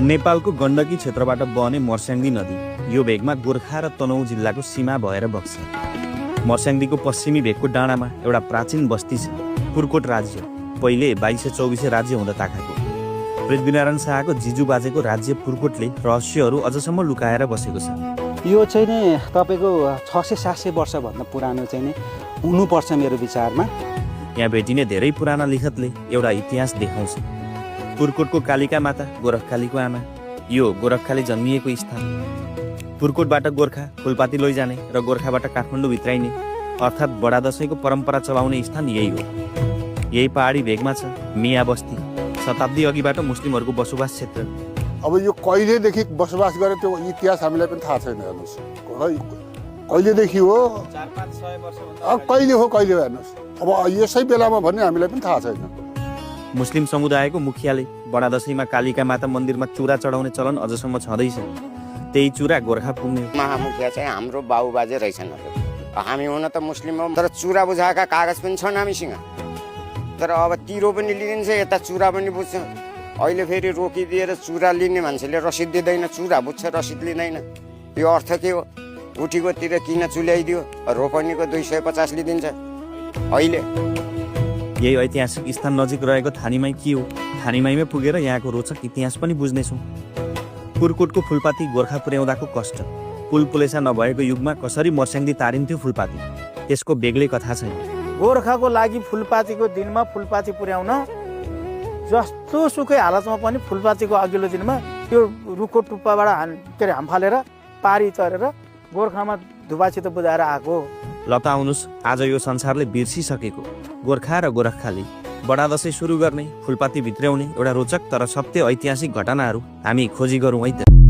नेपालको गण्डकी क्षेत्रबाट बहने मर्स्याङ्दी नदी यो भेगमा गोर्खा र तनहुँ जिल्लाको सीमा भएर बग्छ। मर्स्याङ्दीको पश्चिमी भेगको डाँडामा एउटा प्राचीन बस्ती छ, पुर्कोट राज्य। पहिले 2224 राज्य हुँदा ताकाको पृथ्वीनारायण शाहको जिजु बाजेको राज्य पुर्कोटले रहस्यहरू अझसम्म लुकाएर बसेको छ। यो चाहिँ नि तपाईँको 600-700 वर्षभन्दा पुरानो चाहिँ नि हुनुपर्छ मेरो विचारमा। यहाँ भेटिने धेरै पुराना लिखतले एउटा इतिहास देखाउँछ। पुर्कोटको कालिका माता गोरखकालीको आमा, यो गोरखकाली जन्मिएको स्थान। पुर्कोटबाट गोर्खा फुलपाती लैजाने र गोर्खाबाट काठमाडौँ भित्राइने अर्थात् बडा दशैंको परम्परा चलाउने स्थान यही हो। यही पहाडी भेगमा छ मिया बस्ती, शताब्दी अघिबाट मुस्लिमहरूको बसोबास क्षेत्र। अब यो कहिलेदेखि बसोबास गरे त्यो इतिहास हामीलाई पनि थाहा छैन। हेर्नुहोस् कहिलेदेखि हो, 4-5-6 वर्ष कहिले हो कहिले हेर्नुहोस्। अब यसै बेलामा भन्ने हामीलाई पनि थाहा छैन। मुस्लिम समुदायको मुखियाले बडा दशैंमा कालिका माता मन्दिरमा चुरा चढाउने चलन अझसम्म छँदैछ। त्यही चुरा गोर्खा पुग्ने महामुखिया चाहिँ हाम्रो बाउ बाजे रहेछन्। हामी हुन त मुस्लिम हौँ, तर चुरा बुझाएका कागज पनि छन् हामीसँग। तर अब तिरो पनि लिइन्छ, यता चुरा पनि बुझ्छ। अहिले फेरि रोकिदिएर चुरा लिने मान्छेले रसिद दिँदैन, चुरा बुझ्छ रसिद लिँदैन। यो अर्थ के हो? उठीकोतिर किन चुल्याइदियो, रोपनीको 250 लिइदिन्छ अहिले। यही ऐतिहासिक स्थान नजिक रहेको थानीमाई के हो? थानीमाईमै पुगेर यहाँको रोचक इतिहास पनि बुझ्नेछौँ। पुर्कोटको फुलपाती गोर्खा पुर्याउँदाको कष्ट, पुल पुलेसा नभएको युगमा कसरी मर्स्याङ्दी तारिन्थ्यो फुलपाती, त्यसको बेग्लै कथा छैन। गोर्खाको लागि फुलपातीको दिनमा फुलपाती पुर्याउन जस्तो सुकै हालतमा पनि फुलपातीको अघिल्लो दिनमा त्यो रुखको टुप्पाबाट हामफालेर पारी तरेर गोर्खामा धुवासित बुझाएर आएको। ल त आउनुहोस्, आज यो संसारले बिर्सिसकेको गोर्खा र गोरखखाली बडा दशैं सुरु गर्ने फुलपाती भित्र्याउने एउटा रोचक तर सत्य ऐतिहासिक घटनाहरू हामी खोजी गरौँ है त।